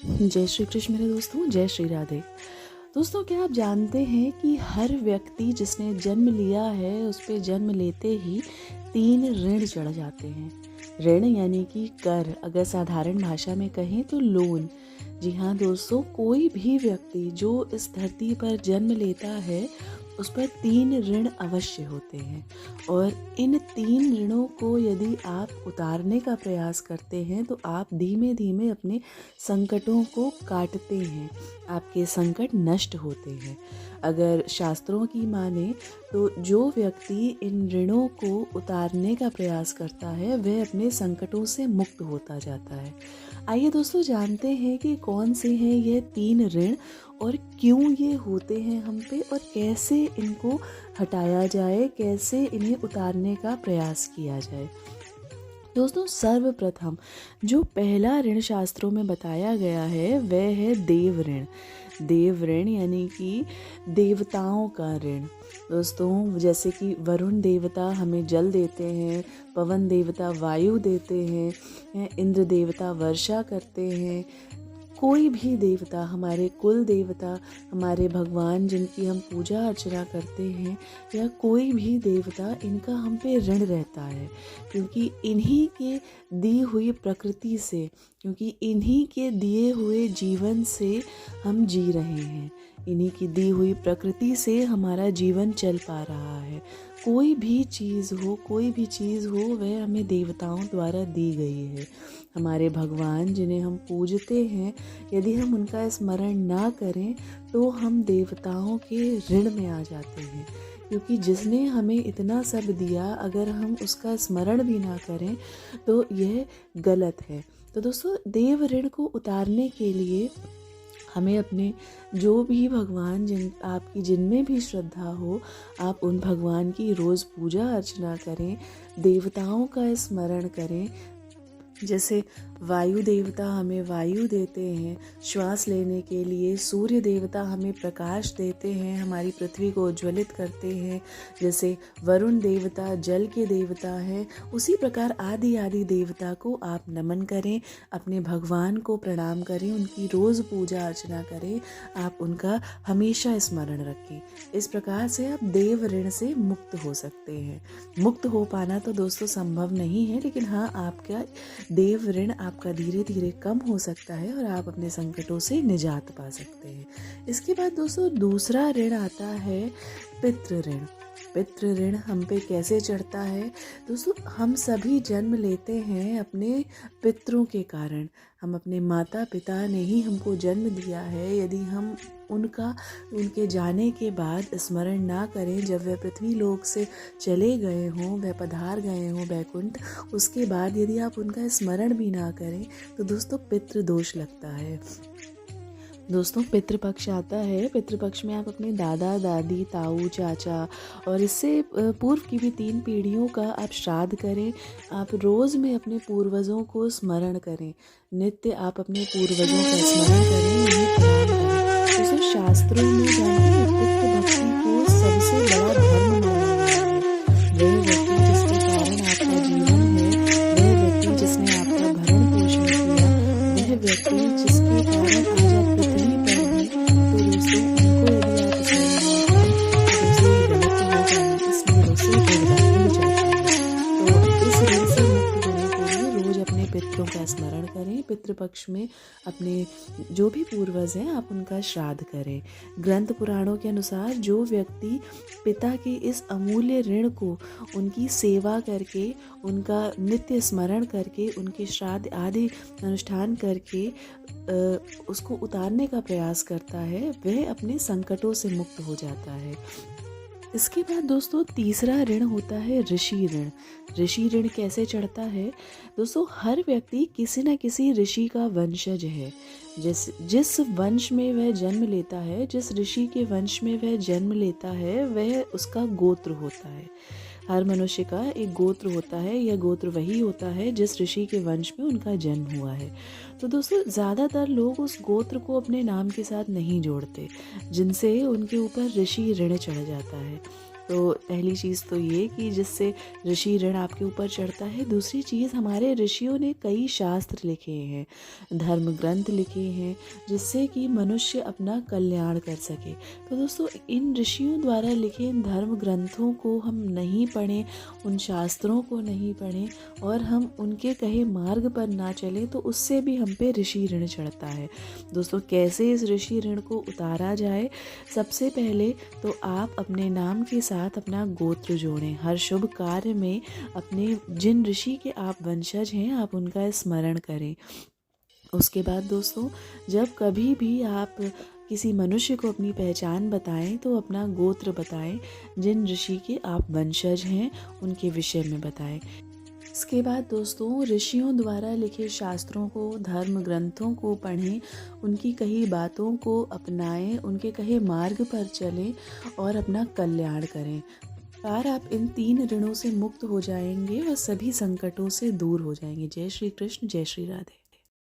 जय श्री कृष्ण मेरे दोस्तों, जय श्री राधे। दोस्तों, क्या आप जानते हैं कि हर व्यक्ति जिसने जन्म लिया है उस पे जन्म लेते ही 3 ऋण चढ़ जाते हैं। ऋण यानी कि कर, अगर साधारण भाषा में कहें तो लोन। जी हाँ दोस्तों, कोई भी व्यक्ति जो इस धरती पर जन्म लेता है उस पर 3 ऋण अवश्य होते हैं, और इन 3 ऋणों को यदि आप उतारने का प्रयास करते हैं तो आप धीमे धीमे अपने संकटों को काटते हैं, आपके संकट नष्ट होते हैं। अगर शास्त्रों की माने तो जो व्यक्ति इन ऋणों को उतारने का प्रयास करता है वह अपने संकटों से मुक्त होता जाता है। आइए दोस्तों, जानते हैं कि कौन से हैं ये 3 ऋण और क्यों ये होते हैं हम पे, और कैसे इनको हटाया जाए, कैसे इन्हें उतारने का प्रयास किया जाए। दोस्तों, सर्वप्रथम जो पहला ऋण शास्त्रों में बताया गया है वह है देव ऋण। देव ऋण यानी कि देवताओं का ऋण। दोस्तों, जैसे कि वरुण देवता हमें जल देते हैं, पवन देवता वायु देते हैं, इंद्र देवता वर्षा करते हैं। कोई भी देवता, हमारे कुल देवता, हमारे भगवान जिनकी हम पूजा अर्चना करते हैं, या कोई भी देवता, इनका हम पे ऋण रहता है, क्योंकि इन्हीं के दी हुई प्रकृति से, क्योंकि इन्हीं के दिए हुए जीवन से हम जी रहे हैं। इन्हीं की दी हुई प्रकृति से हमारा जीवन चल पा रहा है। कोई भी चीज़ हो वह हमें देवताओं द्वारा दी गई है। हमारे भगवान जिन्हें हम पूजते हैं, यदि हम उनका स्मरण ना करें तो हम देवताओं के ऋण में आ जाते हैं, क्योंकि जिसने हमें इतना सब दिया अगर हम उसका स्मरण भी ना करें तो यह गलत है। तो दोस्तों, देव ऋण को उतारने के लिए हमें अपने जो भी भगवान आपकी जिनमें भी श्रद्धा हो, आप उन भगवान की रोज़ पूजा अर्चना करें, देवताओं का स्मरण करें। जैसे वायु देवता हमें वायु देते हैं श्वास लेने के लिए, सूर्य देवता हमें प्रकाश देते हैं, हमारी पृथ्वी को उज्ज्वलित करते हैं। जैसे वरुण देवता जल के देवता हैं, उसी प्रकार आदि आदि देवता को आप नमन करें, अपने भगवान को प्रणाम करें, उनकी रोज़ पूजा अर्चना करें, आप उनका हमेशा स्मरण रखें। इस प्रकार से आप देव ऋण से मुक्त हो सकते हैं। मुक्त हो पाना तो दोस्तों संभव नहीं है, लेकिन हाँ, आपका देव ऋण आपका धीरे धीरे कम हो सकता है और आप अपने संकटों से निजात पा सकते हैं। इसके बाद दोस्तों दूसरा ऋण आता है पितृ ऋण। पितृ ऋण हम पे कैसे चढ़ता है? दोस्तों, हम सभी जन्म लेते हैं अपने पितरों के कारण। हम अपने माता पिता ने ही हमको जन्म दिया है। यदि हम उनके जाने के बाद स्मरण ना करें, जब वह पृथ्वी लोक से चले गए हों, वह पधार गए हों बैकुंठ, उसके बाद यदि आप उनका स्मरण भी ना करें तो दोस्तों पितृ दोष लगता है। दोस्तों, पितृपक्ष आता है। पितृपक्ष में आप अपने दादा दादी, ताऊ, चाचा और इससे पूर्व की भी 3 पीढ़ियों का आप श्राद्ध करें। आप रोज़ में अपने पूर्वजों को स्मरण करें। नित्य आप अपने पूर्वजों का स्मरण करें, उन्हें प्रणाम करें। दोस्तों, शास्त्रों में जानते हैं पितृभक्ति को सबसे बड़ा धर्म माना गया है। वह व्यक्ति जिसके कारण आपका जीवन है, वह व्यक्ति जिसने आपका भरण पोषण किया, वह व्यक्ति जिसके कारण आज आप पृथ्वी पर हैं, तो दोस्तों उनको यदि आप स्मरण ना करें तो दोस्तों ये गलत हो जाएगा। इसलिए दोस्तों ऋण जाता है, तो इस ऋण से मुक्त होने के लिए रोज अपने पितरों का स्मरण करें। पितृपक्ष में अपने जो भी पूर्वज हैं आप उनका श्राद्ध करें। ग्रंथ पुराणों के अनुसार जो व्यक्ति पिता के इस अमूल्य ऋण को उनकी सेवा करके, उनका नित्य स्मरण करके, उनके श्राद्ध आदि अनुष्ठान करके उसको उतारने का प्रयास करता है, वह अपने संकटों से मुक्त हो जाता है। इसके बाद दोस्तों तीसरा ऋण होता है ऋषि ऋण। ऋषि ऋण कैसे चढ़ता है? दोस्तों, हर व्यक्ति किसी न किसी ऋषि का वंशज है। जिस वंश में वह जन्म लेता है, जिस ऋषि के वंश में वह जन्म लेता है, वह उसका गोत्र होता है। हर मनुष्य का एक गोत्र होता है। यह गोत्र वही होता है जिस ऋषि के वंश में उनका जन्म हुआ है। तो दोस्तों, ज़्यादातर लोग उस गोत्र को अपने नाम के साथ नहीं जोड़ते, जिनसे उनके ऊपर ऋषि ऋण चढ़ जाता है। तो पहली चीज़ तो ये कि जिससे ऋषि ऋण आपके ऊपर चढ़ता है। दूसरी चीज़, हमारे ऋषियों ने कई शास्त्र लिखे हैं, धर्म ग्रंथ लिखे हैं, जिससे कि मनुष्य अपना कल्याण कर सके। तो दोस्तों, इन ऋषियों द्वारा लिखे इन धर्म ग्रंथों को हम नहीं पढ़ें, उन शास्त्रों को नहीं पढ़ें और हम उनके कहे मार्ग पर ना चलें, तो उससे भी हम पे ऋषि ऋण चढ़ता है। दोस्तों, कैसे इस ऋषि ऋण को उतारा जाए? सबसे पहले तो आप अपने नाम के साथ अपना गोत्र जोड़ें। हर शुभ कार्य में अपने जिन ऋषि के आप वंशज हैं, आप उनका स्मरण करें। उसके बाद दोस्तों, जब कभी भी आप किसी मनुष्य को अपनी पहचान बताएं तो अपना गोत्र बताएं, जिन ऋषि के आप वंशज हैं उनके विषय में बताएं। इसके बाद दोस्तों, ऋषियों द्वारा लिखे शास्त्रों को, धर्म ग्रंथों को पढ़ें, उनकी कही बातों को अपनाएं, उनके कहे मार्ग पर चलें और अपना कल्याण करें। कार आप इन 3 ऋणों से मुक्त हो जाएंगे और सभी संकटों से दूर हो जाएंगे। जय श्री कृष्ण, जय श्री राधे।